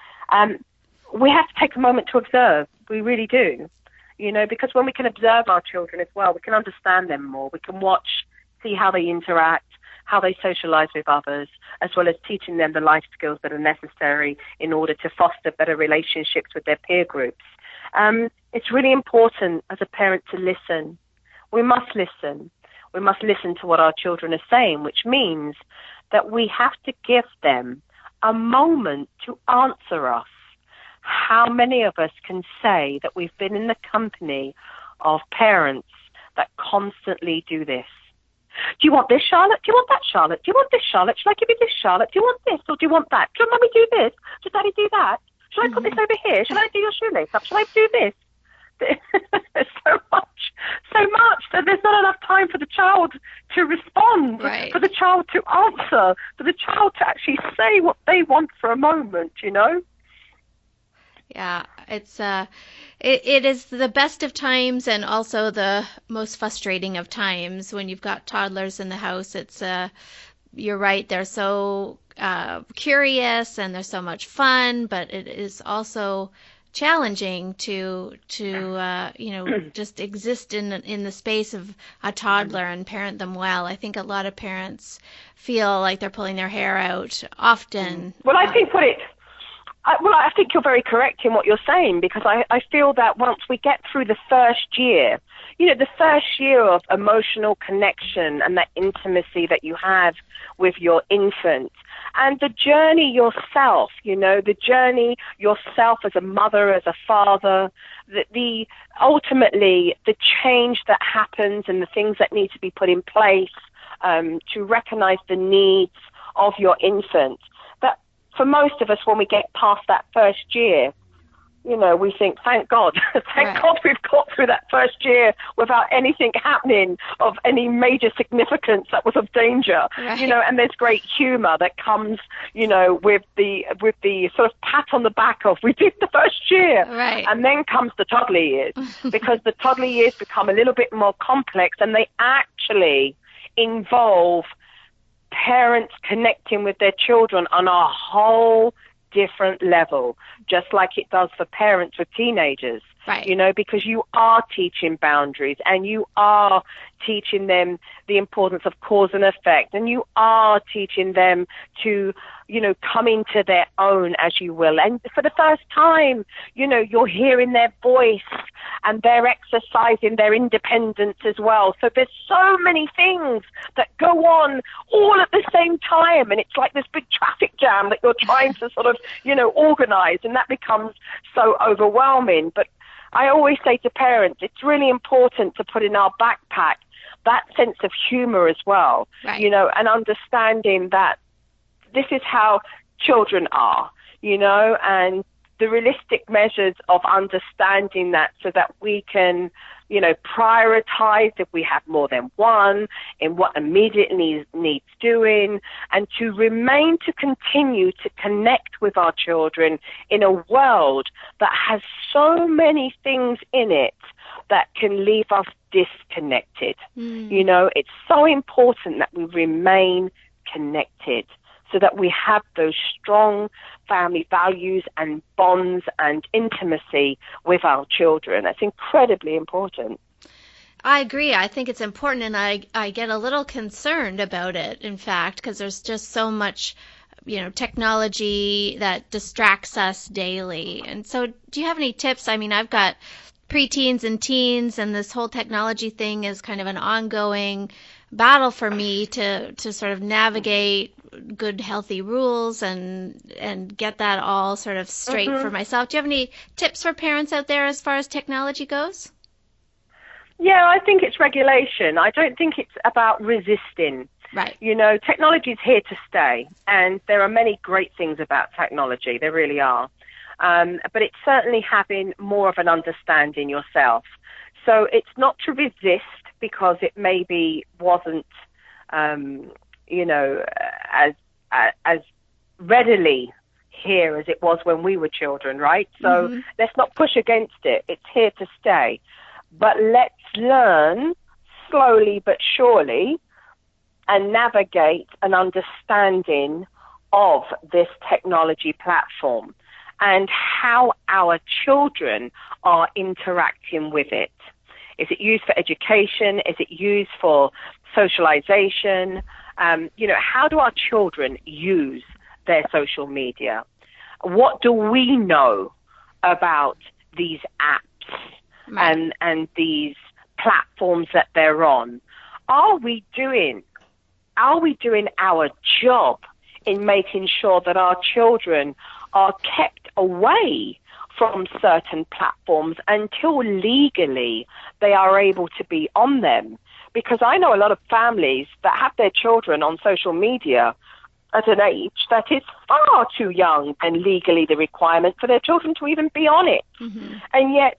We have to take a moment to observe. We really do, you know, because when we can observe our children as well, we can understand them more. We can watch, see how they interact, how they socialize with others, as well as teaching them the life skills that are necessary in order to foster better relationships with their peer groups. It's really important as a parent to listen. We must listen. We must listen to what our children are saying, which means that we have to give them a moment to answer us. How many of us can say that we've been in the company of parents that constantly do this? Do you want this, Charlotte? Do you want that, Charlotte? Do you want this, Charlotte? Should I give you this, Charlotte? Do you want this or do you want that? Should Mummy do this? Should Daddy do that? Should I put this over here? Should I do your shoelace up? Should I do this? There's so much. So there's not enough time for the child to respond, for the child to answer, for the child to actually say what they want for a moment, you know? Yeah, it's it is the best of times and also the most frustrating of times when you've got toddlers in the house. It's you're right, they're so curious and there's so much fun, but it is also challenging to you know, just exist in the space of a toddler and parent them well. I think a lot of parents feel like they're pulling their hair out often. Well, I think I think you're very correct in what you're saying, because I feel that once we get through the first year, you know, the first year of emotional connection and that intimacy that you have with your infant, and the journey yourself, you know, the journey yourself as a mother, as a father, the ultimately the change that happens and the things that need to be put in place to recognize the needs of your infant. That for most of us, when we get past that first year, you know, we think, thank God, thank God we've got through that first year without anything happening of any major significance that was of danger, you know, and there's great humor that comes, you know, with the sort of pat on the back of, we did the first year. And then comes the toddler years, because the toddler years become a little bit more complex and they actually involve parents connecting with their children on a whole different level, just like it does for parents with teenagers. Right. You know, because you are teaching boundaries, and you are teaching them the importance of cause and effect, and you are teaching them to, you know, come into their own, as you will. And for the first time, you know, you're hearing their voice, and they're exercising their independence as well. So there's so many things that go on all at the same time, and it's like this big traffic jam that you're trying to sort of, you know, organize, and that becomes so overwhelming. But I always say to parents, it's really important to put in our backpack that sense of humor as well, right. you know, and understanding that this is how children are, you know, and the realistic measures of understanding that, so that we can, you know, prioritize if we have more than one, in what immediately needs doing, and to continue to connect with our children in a world that has so many things in it that can leave us disconnected. You know, it's so important that we remain connected, so that we have those strong family values and bonds and intimacy with our children. That's incredibly important. I agree. I think it's important, and I get a little concerned about it, in fact, because there's just so much, you know, technology that distracts us daily. And so do you have any tips? I mean, I've got preteens and teens, and this whole technology thing is kind of an ongoing battle for me to sort of navigate good, healthy rules and get that all sort of straight for myself. Do you have any tips for parents out there as far as technology goes? Yeah, I think it's regulation. I don't think it's about resisting. Right. You know, technology is here to stay, and there are many great things about technology. There really are. But it's certainly having more of an understanding yourself. So it's not to resist because it maybe wasn't, you know, as readily here as it was when we were children, right? So let's not push against it. It's here to stay. But let's learn slowly but surely and navigate an understanding of this technology platform and how our children are interacting with it. Is it used for education? Is it used for socialization? You know, how do our children use their social media? What do we know about these apps and these platforms that they're on? Are we doing our job in making sure that our children are kept away from certain platforms until legally they are able to be on them? Because I know a lot of families that have their children on social media at an age that is far too young and legally the requirement for their children to even be on it. And yet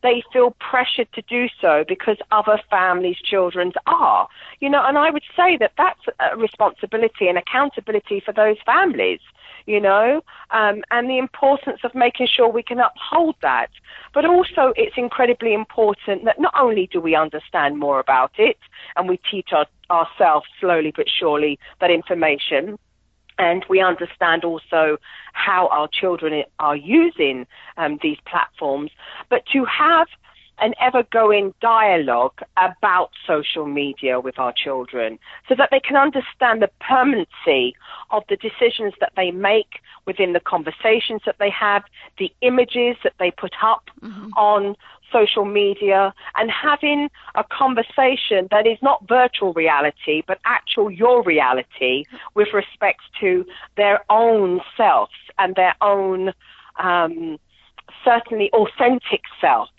they feel pressured to do so because other families' children are. You know, and I would say that that's a responsibility and accountability for those families, you know, and the importance of making sure we can uphold that. But also it's incredibly important that not only do we understand more about it and we teach ourselves slowly but surely that information, and we understand also how our children are using these platforms, but to have an ever-going dialogue about social media with our children so that they can understand the permanency of the decisions that they make within the conversations that they have, the images that they put up on social media, and having a conversation that is not virtual reality, but actual your reality with respect to their own selves and their own certainly authentic selves.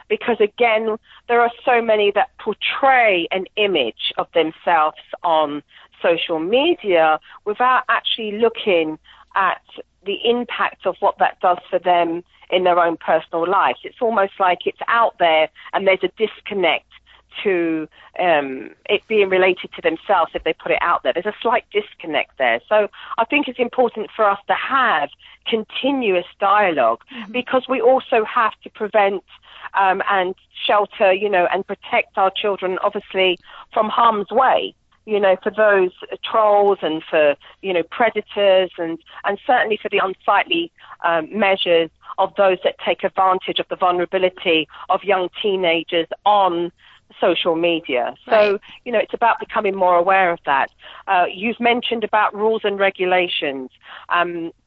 Because again, there are so many that portray an image of themselves on social media without actually looking at the impact of what that does for them in their own personal lives. It's almost like it's out there and there's a disconnect to it being related to themselves if they put it out there. There's a slight disconnect there. So I think it's important for us to have continuous dialogue because we also have to prevent and shelter, you know, and protect our children, obviously, from harm's way. for those trolls and for, predators and certainly for the unsightly measures of those that take advantage of the vulnerability of young teenagers on social media. So, Right. It's about becoming more aware of that. You've mentioned about rules and regulations.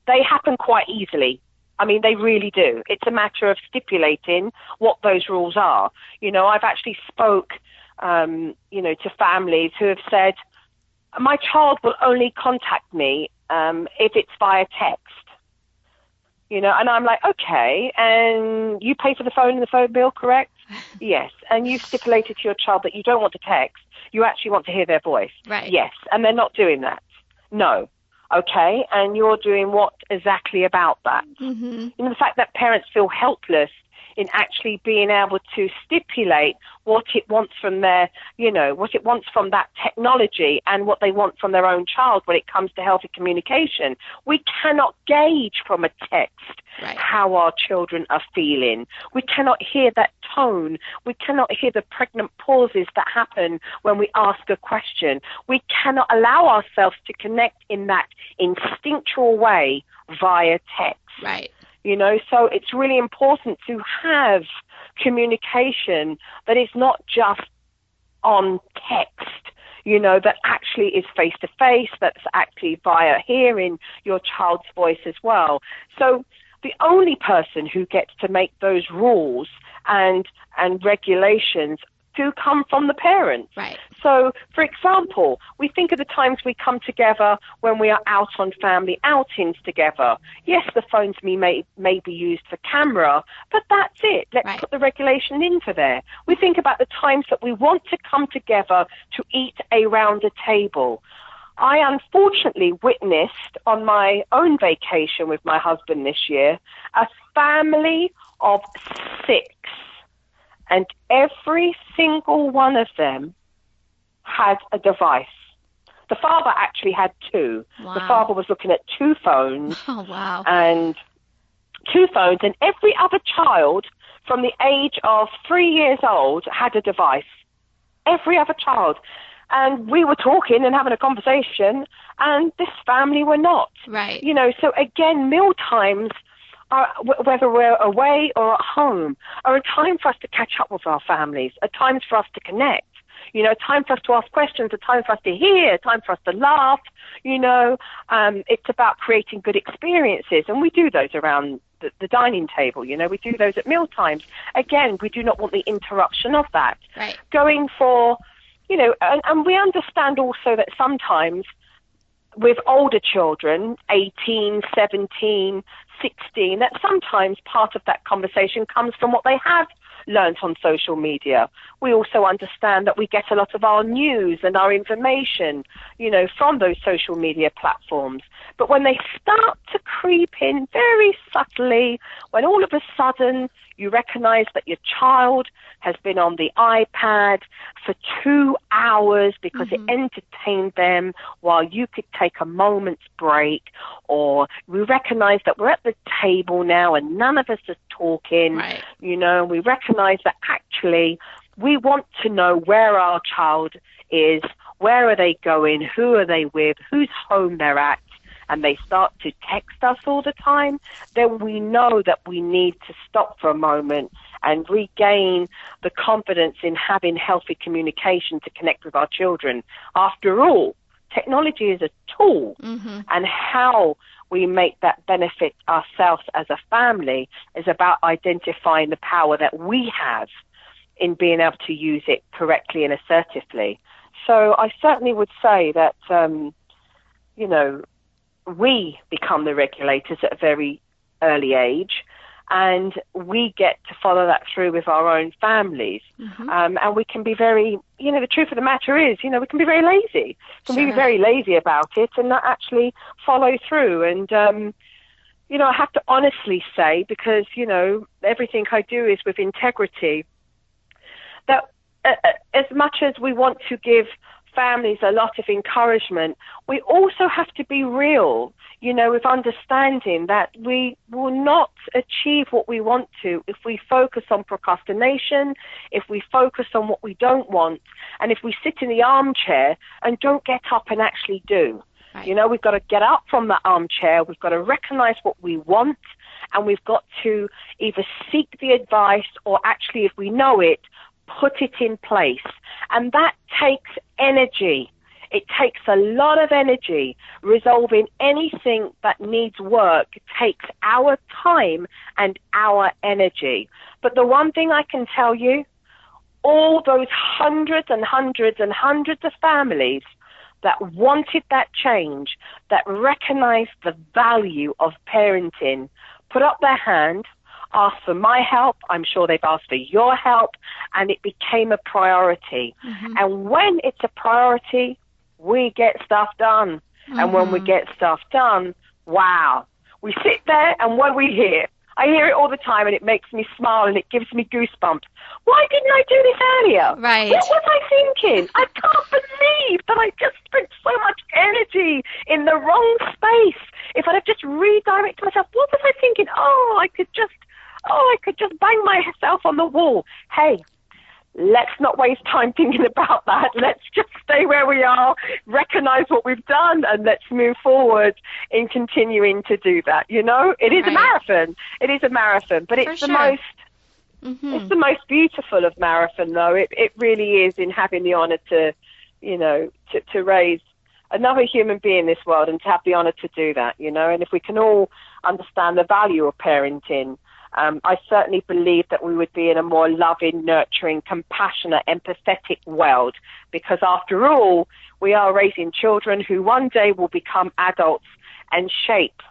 They happen quite easily. I mean, they really do. It's a matter of stipulating what those rules are. I've actually spoke, to families who have said, my child will only contact me if it's via text. And I'm like, okay, and you pay for the phone and the phone bill, correct? Yes. And you've stipulated to your child that you don't want to text. You actually want to hear their voice. Right. Yes. And they're not doing that. No. Okay. And you're doing what exactly about that? Mm-hmm. The fact that parents feel helpless in actually being able to stipulate what it wants from their, what it wants from that technology and what they want from their own child when it comes to healthy communication. We cannot gauge from a text Right. how our children are feeling. We cannot hear that tone. We cannot hear the pregnant pauses that happen when we ask a question. We cannot allow ourselves to connect in that instinctual way via text. Right. So it's really important to have communication that is not just on text, that actually is face-to-face, that's actually via hearing your child's voice as well. So the only person who gets to make those rules and regulations do come from the parents. Right. So, for example, we think of the times we come together when we are out on family outings together. Yes, the phones may be used for camera, but that's it. Let's Right. put the regulation into there. We think about the times that we want to come together to eat around a table. I unfortunately witnessed on my own vacation with my husband this year a family of 6. And every single one of them had a device. The father actually had 2. Wow. The father was looking at 2 phones. Oh, wow. And 2 phones. And every other child from the age of 3 years old had a device. Every other child. And we were talking and having a conversation, and this family were not. Right. So again, meal times, whether we're away or at home, are a time for us to catch up with our families, a time for us to connect, a time for us to ask questions, a time for us to hear, a time for us to laugh. It's about creating good experiences, and we do those around the dining table. We do those at meal times. Again, we do not want the interruption of that. Right. Going for, and we understand also that sometimes with older children, 18, 17, 16, that sometimes part of that conversation comes from what they have learned on social media. We also understand that we get a lot of our news and our information, from those social media platforms. But when they start to creep in very subtly, when all of a sudden you recognize that your child has been on the iPad for 2 hours because it entertained them while you could take a moment's break, or we recognize that we're at the table now and none of us are talking, Right. and we recognize that actually we want to know where our child is, where are they going, who are they with, whose home they're at, and they start to text us all the time, then we know that we need to stop for a moment and regain the confidence in having healthy communication to connect with our children. After all, technology is a tool, and how we make that benefit ourselves as a family is about identifying the power that we have in being able to use it correctly and assertively. So I certainly would say that, we become the regulators at a very early age, and we get to follow that through with our own families. And we can be very, the truth of the matter is, we can be very lazy. We can be very lazy about it and not actually follow through. And, I have to honestly say, because, everything I do is with integrity, that as much as we want to give families a lot of encouragement, we also have to be real, with understanding that we will not achieve what we want to if we focus on procrastination, if we focus on what we don't want, and if we sit in the armchair and don't get up and actually do. Right. We've got to get up from the armchair, we've got to recognize what we want, and we've got to either seek the advice or actually, if we know it, put it in place. And that takes energy. It takes a lot of energy. Resolving anything that needs work takes our time and our energy. But the one thing I can tell you, all those hundreds and hundreds and hundreds of families that wanted that change, that recognized the value of parenting, put up their hand, asked for my help. I'm sure they've asked for your help, and it became a priority. Mm-hmm. And when it's a priority, we get stuff done. Mm-hmm. And when we get stuff done, wow, we sit there and what do we hear? I hear it all the time, and it makes me smile and it gives me goosebumps. Why didn't I do this earlier? Right. What was I thinking? I can't believe that I just spent so much energy in the wrong space. If I'd have just redirected myself, what was I thinking? I could just bang myself on the wall. Hey, let's not waste time thinking about that. Let's just stay where we are, recognize what we've done, and let's move forward in continuing to do that. It is a marathon. It is a marathon, but it's it's the most beautiful of marathon, though. It really is, in having the honor to raise another human being in this world and to have the honor to do that, and if we can all understand the value of parenting, I certainly believe that we would be in a more loving, nurturing, compassionate, empathetic world, because after all, we are raising children who one day will become adults and shape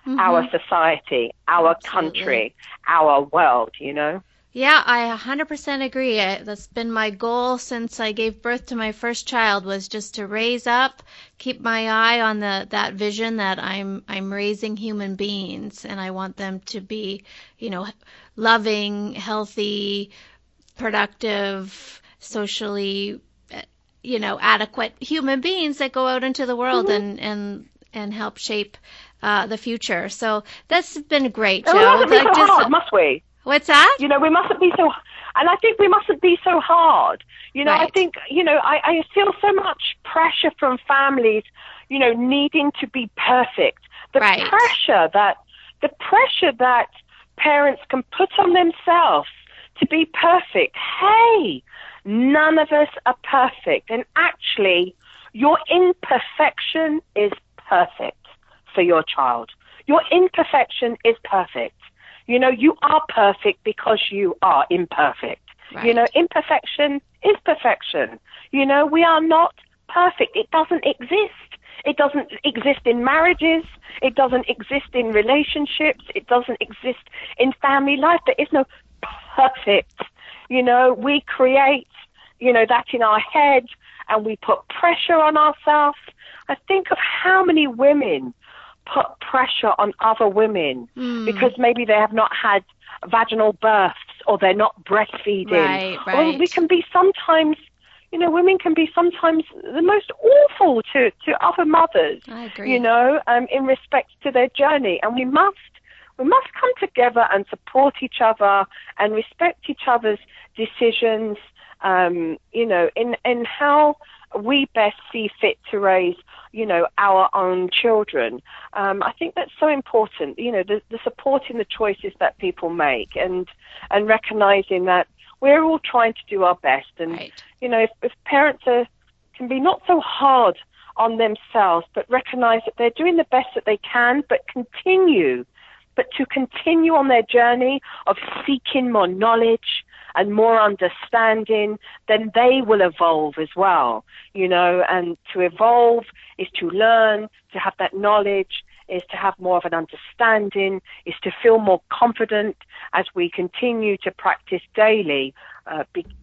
our society, our country, our world, Yeah, I 100% agree. That's been my goal since I gave birth to my first child, was just to raise up, keep my eye on that vision that I'm raising human beings, and I want them to be, loving, healthy, productive, socially, adequate human beings that go out into the world and help shape the future. So that's been great, Jo. Hard, must we? What's that? We mustn't be so, and I think we mustn't be so hard. Right. I think, I feel so much pressure from families, needing to be perfect. The pressure that parents can put on themselves to be perfect. Hey, none of us are perfect. And actually, your imperfection is perfect for your child. Your imperfection is perfect. You are perfect because you are imperfect. Right. Imperfection is perfection. We are not perfect. It doesn't exist. It doesn't exist in marriages. It doesn't exist in relationships. It doesn't exist in family life. There is no perfect. We create, that in our head, and we put pressure on ourselves. I think of how many women put pressure on other women because maybe they have not had vaginal births or they're not breastfeeding. Right. Or we can be sometimes, women can be sometimes the most awful to other mothers. I agree. In respect to their journey. And we must come together and support each other and respect each other's decisions, in how we best see fit to raise our own children. I think that's so important, the supporting the choices that people make and recognizing that we're all trying to do our best. And, if parents can be not so hard on themselves, but recognize that they're doing the best that they can, but to continue on their journey of seeking more knowledge and more understanding, then they will evolve as well, and to evolve is to learn, to have that knowledge, is to have more of an understanding, is to feel more confident as we continue to practice daily,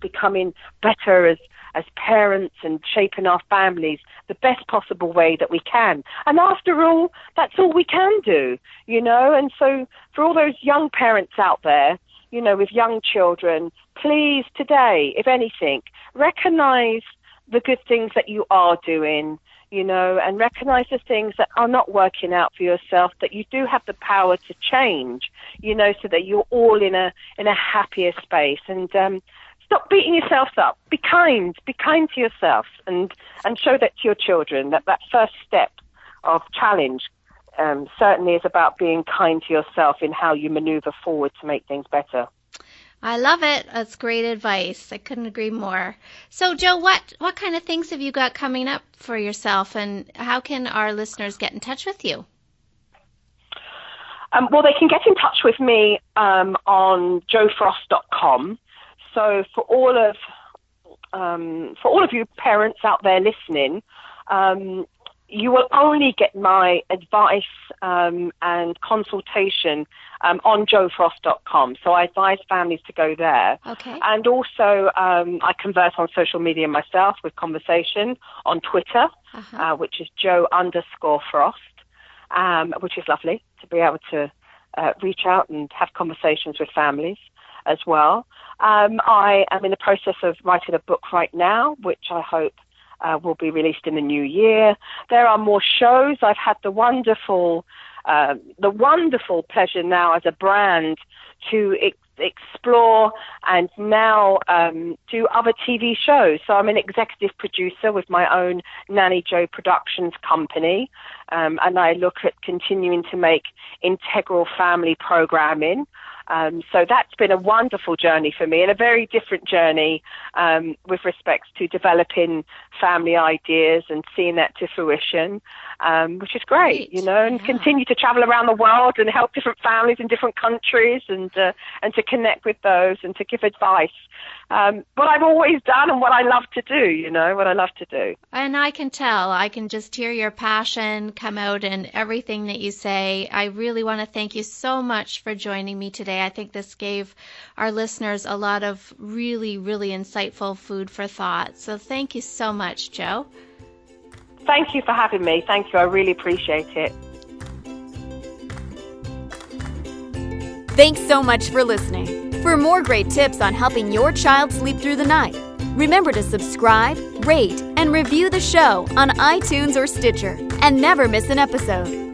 becoming better as parents and shaping our families the best possible way that we can. And after all, that's all we can do, and so for all those young parents out there, with young children, please today, if anything, recognize the good things that you are doing, and recognize the things that are not working out for yourself, that you do have the power to change, so that you're all in a happier space. And stop beating yourselves up. Be kind to yourself, and show that to your children, that first step of challenge certainly is about being kind to yourself in how you maneuver forward to make things better. I love it. That's great advice. I couldn't agree more. So, Jo, what kind of things have you got coming up for yourself, and how can our listeners get in touch with you? Well, they can get in touch with me on jofrost.com. So for all of you parents out there listening, you will only get my advice and consultation on jofrost.com. So I advise families to go there. Okay. And also I converse on social media myself with conversation on Twitter, which is Jo_Frost, which is lovely to be able to reach out and have conversations with families as well. I am in the process of writing a book right now, which I hope will be released in the new year. There are more shows. I've had the wonderful pleasure now as a brand to explore and now do other TV shows. So I'm an executive producer with my own Nanny Jo Productions company, and I look at continuing to make integral family programming. So that's been a wonderful journey for me, and a very different journey with respects to developing family ideas and seeing that to fruition, which is great, and continue to travel around the world and help different families in different countries and to connect with those and to give advice. What I've always done and what I love to do, what I love to do. And I can tell. I can just hear your passion come out in everything that you say. I really want to thank you so much for joining me today. I think this gave our listeners a lot of really, really insightful food for thought. So thank you so much, Jo. Thank you for having me. Thank you. I really appreciate it. Thanks so much for listening. For more great tips on helping your child sleep through the night, remember to subscribe, rate, and review the show on iTunes or Stitcher, and never miss an episode.